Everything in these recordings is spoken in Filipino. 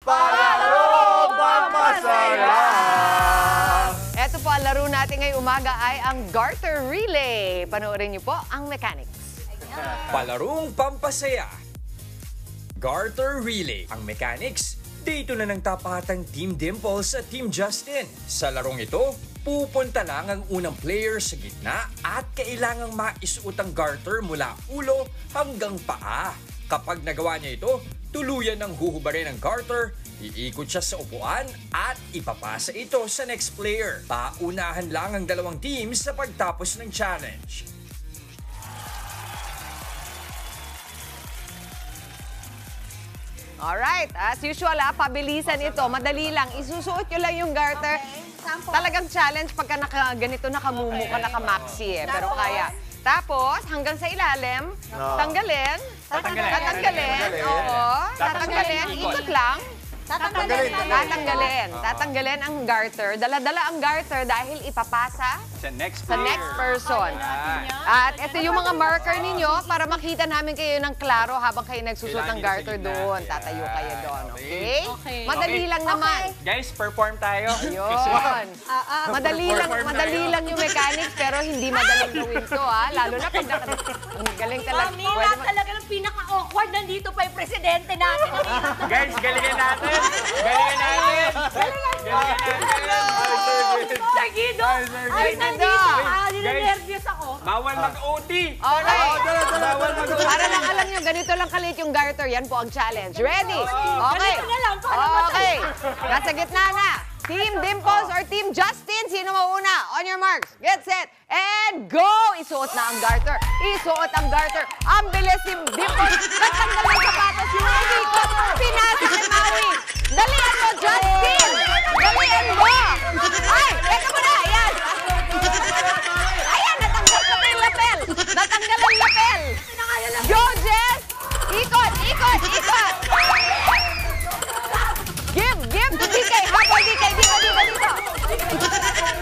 Palaro Pampasaya! Ito po ang laro natin ngayong umaga ay ang Garter Relay. Panoorin niyo po ang mechanics. Palarong pampasaya. Garter Relay. Ang mechanics, dito na ng tapatang Team Dimples at Team Justin. Sa larong ito, pupunta lang ang unang player sa gitna at kailangang maisuot ang garter mula ulo hanggang paa. Kapag nagawa niya ito, tuluyan ng huhubarin ang garter, iikot siya sa upuan at ipapasa ito sa next player. Paunahan lang ang dalawang teams sa pagtapos ng challenge. Alright, as usual pabilisan ito. Madali lang. Isusuot nyo lang yung garter. Talagang challenge pagka ganito nakamumu ka, nakamaxi eh. Pero kaya. Tapos, hanggang sa ilalim, tanggalin. Tatanggalin. Oo. Tatanggalin. Ikot lang. Tatanggalin ang garter. Dala-dala ang garter dahil ipapasa Sa next person. At ito yung mga marker ninyo para makita namin kayo ng klaro habang kayo nagsusot ng garter doon. Tatayo kayo doon, okay? Madali lang naman. Guys, perform tayo. Ayun. Madali lang yung mechanics pero hindi madaling gawin to lalo na pag galing talaga. Mami, talaga ng pinaka-awkward. Nandito pa yung presidente natin. Guys, galingan natin. Galingan natin. Sir Guido! Ay, nandito. Ninenervyos ako. Bawal mag-OT. Alright. Bawal mag-OT. Para lang alam nyo, ganito lang kalit yung garter. Yan po ang challenge. Ready? Okay. Ganito na lang, para Okay. Nasa gitna na. Team Dimples or Team Justin? Sino mauna? On your marks. Get set. And go! Isuot na ang garter. Isuot ang garter. Ang bilis ni Dimples. Nagtanggal ng sapatos. Yung umikot. Pinasa kay Maui. Dalian mo, Justin! Dalian mo! Ay! Teka mo na! Ayan! Ayan! Natanggal ko na yung lapel! Natanggal ang lapel! Go, Jess! Ikot! Ikot! Ikot! Give to DK! Habol DK! Dito!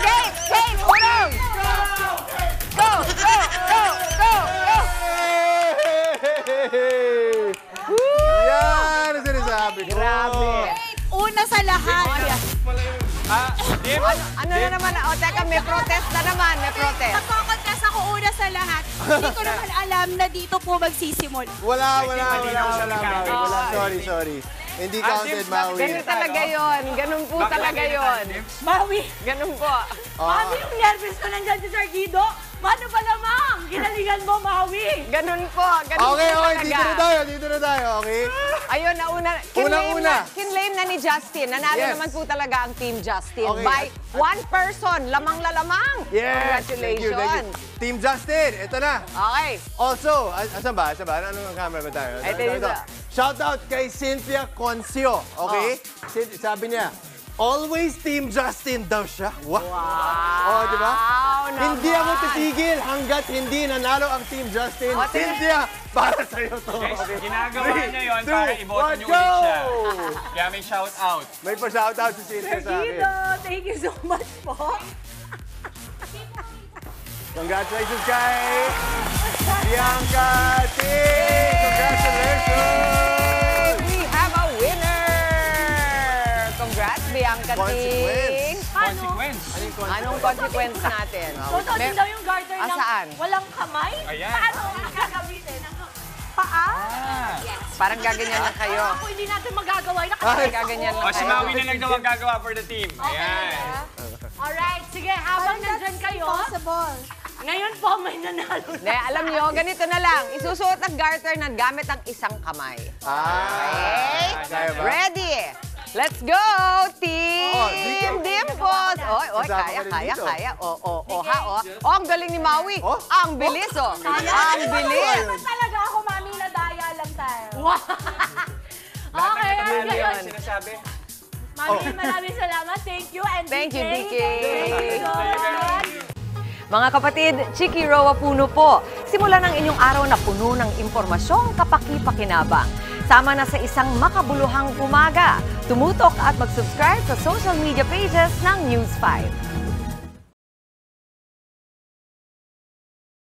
Kate! Unong! Go! Yan ang sinasabi ko. Grabe! Una sa lahat. Ano na naman? Teka, may protest na naman. May protest. Magkocontest ako una sa lahat. Hindi ko naman alam na dito po magsisimula. Wala. Sorry. Hindi counted, Maui. Ganun talaga yun. Ganun po talaga yun. Maui! Ganun po. Mami, yung nervous ko nandyan si Sir Guido. Paano ba lamang? Ginalingan mo, Maui. Ganun po. Ganun Okay, po dito na tayo, okay? Ayun, kinlame na ni Justin. Nanalo naman po talaga ang Team Justin. Okay. By one person. Lamang-lalamang. Yes! Thank you. Team Justin, ito na. Okay. Also, asan ba? Anong camera ba tayo? Ito. Shout out kay Cynthia Concio, okay? Sabi niya, always Team Justin daw siya. Wow! Di ba? Hindi ako titigil hanggat hindi nanalo ang Team Justin. Cynthia, para sa'yo to. Guys, ginagawa niya yun para iboto niyo ulit siya. Kaya may shout out. May pa-shout out si Cynthia Sir sa akin. Guido, thank you so much po. Congratulations kay Bianca Ting! Congratulations! We have a winner! Congrats, Bianca Ting! Consequence. Anong consequence natin? Susuotin daw yung garter ng Saan? walang kamay? Ayan. Paano gagamitin? Paa? Parang gaganyan lang kayo. Ako hindi natin magagawa. Parang gaganyan lang O, si kayo. Maui na lang daw ang gagawa for the team. Ayan. Alright, sige, habang nandyan kayo, ngayon po may nanalo. Alam nyo, ganito na lang. Isusuot ang garter na gamit ang isang kamay. Okay? Kaya ba? Ready? Let's go, Team Dimples! Oy, kaya. Ang galing ni Maui. Ang bilis, Ang bilis. Talaga ako, mami, nadaya lang tayo. Wow! Okay, Ano ngayon. yung sinasabi? Mami, maraming salamat. Thank you, and Thank you, DK. Thank you so much. Mga kapatid, Chiki Roa Puno po. Simulan ang inyong araw na puno ng impormasyong kapaki-pakinabang. Sama na sa isang makabuluhang umaga. Tumutok at mag-subscribe sa social media pages ng News 5.